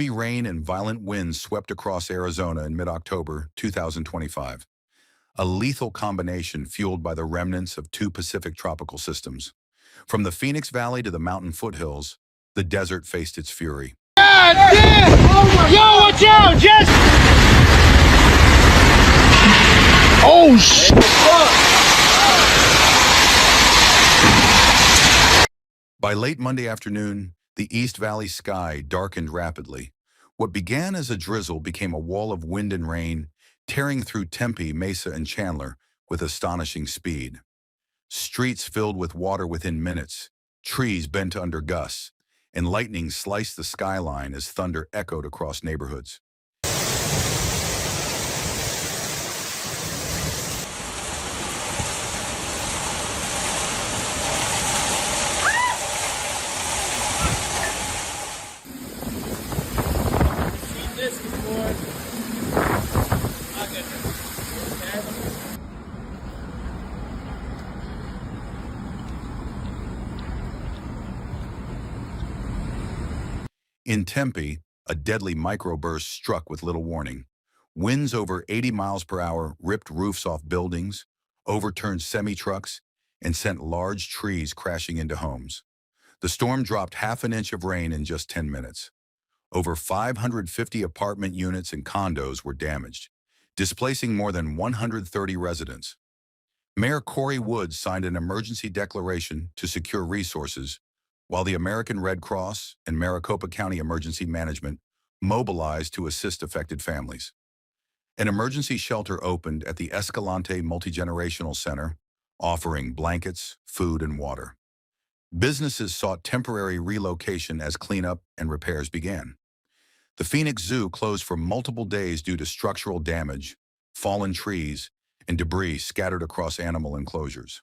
Heavy rain and violent winds swept across Arizona in mid-October 2025, a lethal combination fueled by the remnants of two Pacific tropical systems. From the Phoenix Valley to the mountain foothills, the desert faced its fury. God damn! Yo, watch out! Just... Oh, shit! By late Monday afternoon, the East Valley sky darkened rapidly. What began as a drizzle became a wall of wind and rain, tearing through Tempe, Mesa, and Chandler with astonishing speed. Streets filled with water within minutes, trees bent under gusts, and lightning sliced the skyline as thunder echoed across neighborhoods. In Tempe, a deadly microburst struck with little warning. Winds over 80 miles per hour ripped roofs off buildings, overturned semi-trucks, and sent large trees crashing into homes. The storm dropped half an inch of rain in just 10 minutes. Over 550 apartment units and condos were damaged, displacing more than 130 residents. Mayor Corey Woods signed an emergency declaration to secure resources, while the American Red Cross and Maricopa County Emergency Management mobilized to assist affected families. An emergency shelter opened at the Escalante Multigenerational Center, offering blankets, food, and water. Businesses sought temporary relocation as cleanup and repairs began. The Phoenix Zoo closed for multiple days due to structural damage, fallen trees, and debris scattered across animal enclosures.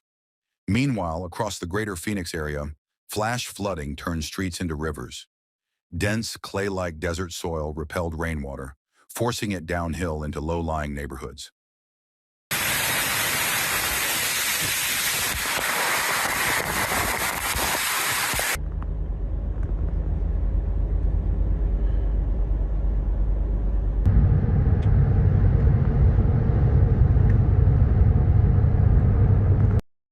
Meanwhile, across the greater Phoenix area, flash flooding turned streets into rivers. Dense, clay-like desert soil repelled rainwater, forcing it downhill into low-lying neighborhoods.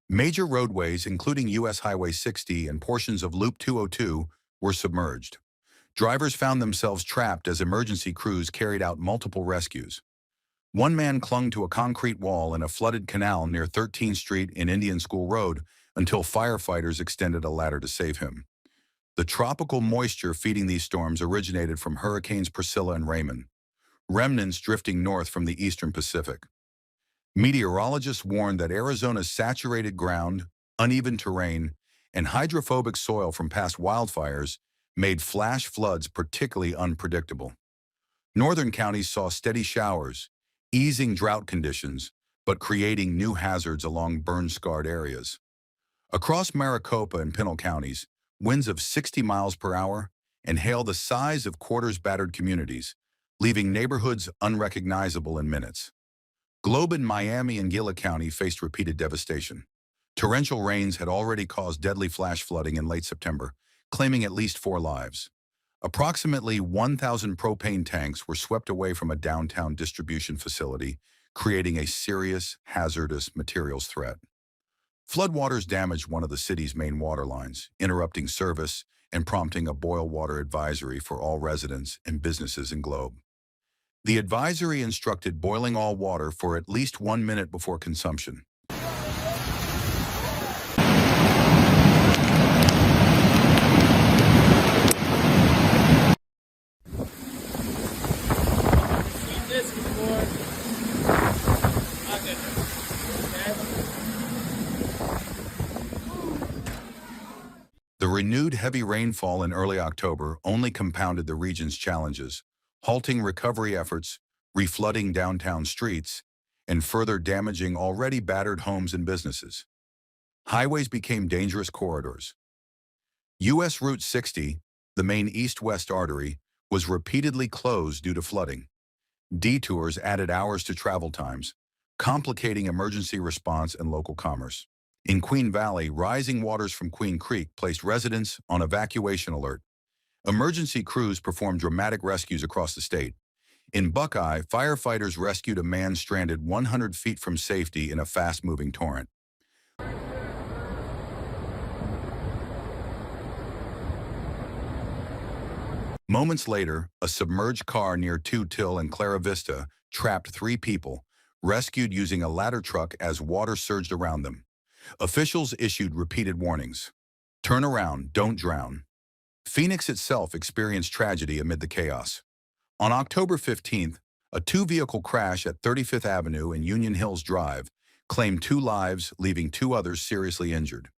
Major roadways, including U.S. Highway 60 and portions of Loop 202, were submerged. Drivers found themselves trapped as emergency crews carried out multiple rescues. One man clung to a concrete wall in a flooded canal near 13th Street and Indian School Road until firefighters extended a ladder to save him. The tropical moisture feeding these storms originated from Hurricanes Priscilla and Raymond, remnants drifting north from the eastern Pacific. Meteorologists warned that Arizona's saturated ground, uneven terrain, and hydrophobic soil from past wildfires made flash floods particularly unpredictable. Northern counties saw steady showers, easing drought conditions, but creating new hazards along burn-scarred areas. Across Maricopa and Pinal counties, winds of 60 miles per hour and hail the size of quarters-battered communities, leaving neighborhoods unrecognizable in minutes. Globe, Miami, and Gila County faced repeated devastation. Torrential rains had already caused deadly flash flooding in late September, claiming at least 4 lives. Approximately 1,000 propane tanks were swept away from a downtown distribution facility, creating a serious, hazardous materials threat. Floodwaters damaged one of the city's main water lines, interrupting service and prompting a boil water advisory for all residents and businesses in Globe. The advisory instructed boiling all water for at least 1 minute before consumption. The renewed heavy rainfall in early October only compounded the region's challenges, halting recovery efforts, reflooding downtown streets, and further damaging already battered homes and businesses. Highways became dangerous corridors. U.S. Route 60, the main east-west artery, was repeatedly closed due to flooding. Detours added hours to travel times, complicating emergency response and local commerce. In Queen Valley, rising waters from Queen Creek placed residents on evacuation alert. Emergency crews performed dramatic rescues across the state. In Buckeye, firefighters rescued a man stranded 100 feet from safety in a fast-moving torrent. Moments later, a submerged car near Two Till and Clara Vista trapped 3 people, rescued using a ladder truck as water surged around them. Officials issued repeated warnings. Turn around, don't drown. Phoenix itself experienced tragedy amid the chaos. On October 15th, a 2-vehicle crash at 35th Avenue and Union Hills Drive claimed 2 lives, leaving 2 others seriously injured.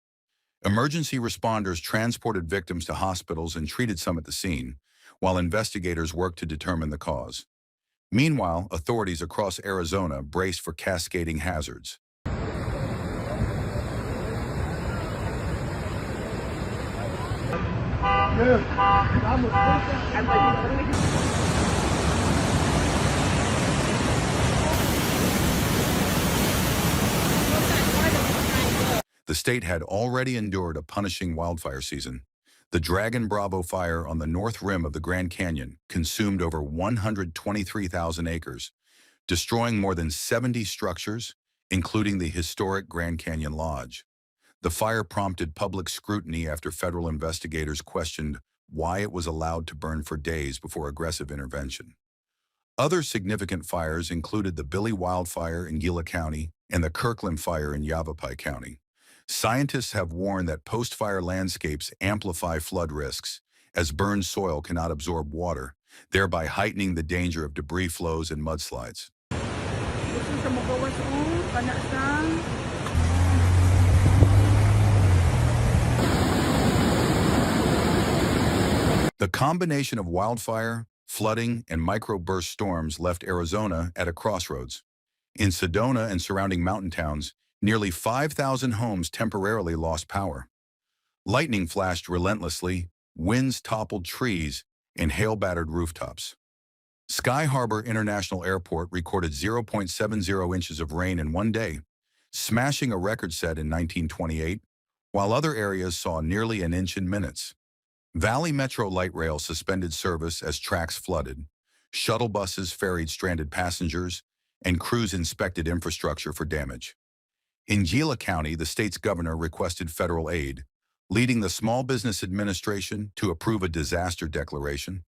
Emergency responders transported victims to hospitals and treated some at the scene, while investigators worked to determine the cause. Meanwhile, authorities across Arizona braced for cascading hazards. The state had already endured a punishing wildfire season. The Dragon Bravo fire on the north rim of the Grand Canyon consumed over 123,000 acres, destroying more than 70 structures, including the historic Grand Canyon Lodge. The fire prompted public scrutiny after federal investigators questioned why it was allowed to burn for days before aggressive intervention. Other significant fires included the Billy wildfire in Gila County and the Kirkland fire in Yavapai County. Scientists have warned that post-fire landscapes amplify flood risks, as burned soil cannot absorb water, thereby heightening the danger of debris flows and mudslides. The combination of wildfire, flooding, and microburst storms left Arizona at a crossroads. In Sedona and surrounding mountain towns, nearly 5,000 homes temporarily lost power. Lightning flashed relentlessly, winds toppled trees, and hail-battered rooftops. Sky Harbor International Airport recorded 0.70 inches of rain in one day, smashing a record set in 1928, while other areas saw nearly an inch in minutes. Valley Metro Light Rail suspended service as tracks flooded. Shuttle buses ferried stranded passengers, and crews inspected infrastructure for damage. In Gila County, the state's governor requested federal aid, leading the Small Business Administration to approve a disaster declaration.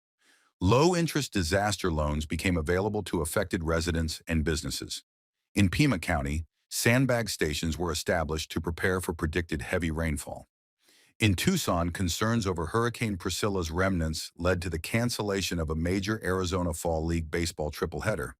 Low-interest disaster loans became available to affected residents and businesses. In Pima County, sandbag stations were established to prepare for predicted heavy rainfall. In Tucson, concerns over Hurricane Priscilla's remnants led to the cancellation of a major Arizona Fall League baseball tripleheader.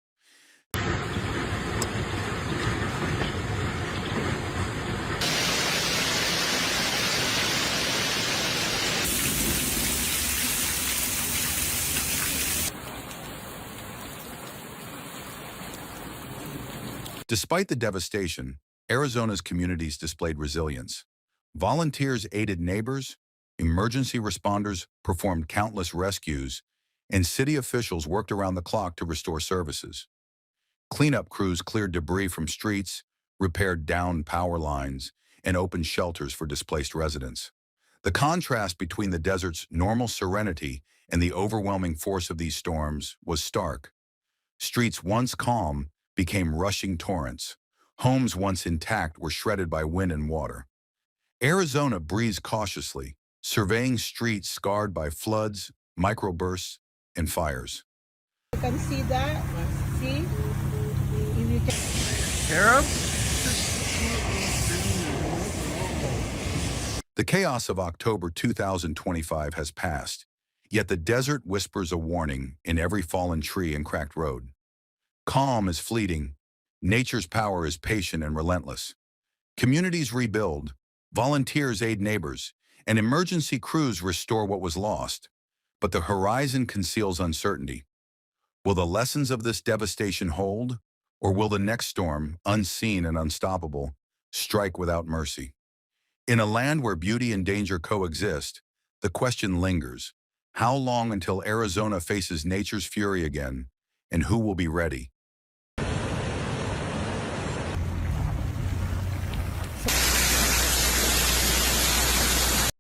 Despite the devastation, Arizona's communities displayed resilience. Volunteers aided neighbors, emergency responders performed countless rescues, and city officials worked around the clock to restore services. Cleanup crews cleared debris from streets, repaired downed power lines, and opened shelters for displaced residents. The contrast between the desert's normal serenity and the overwhelming force of these storms was stark. Streets once calm became rushing torrents. Homes once intact were shredded by wind and water. Arizona breathes cautiously, surveying streets scarred by floods, microbursts, and fires. You can see that. See? If you can. Arab? The chaos of October 2025 has passed, yet the desert whispers a warning in every fallen tree and cracked road. Calm is fleeting. Nature's power is patient and relentless. Communities rebuild, volunteers aid neighbors, and emergency crews restore what was lost. But the horizon conceals uncertainty. Will the lessons of this devastation hold, or will the next storm, unseen and unstoppable, strike without mercy? In a land where beauty and danger coexist, the question lingers: how long until Arizona faces nature's fury again, and who will be ready?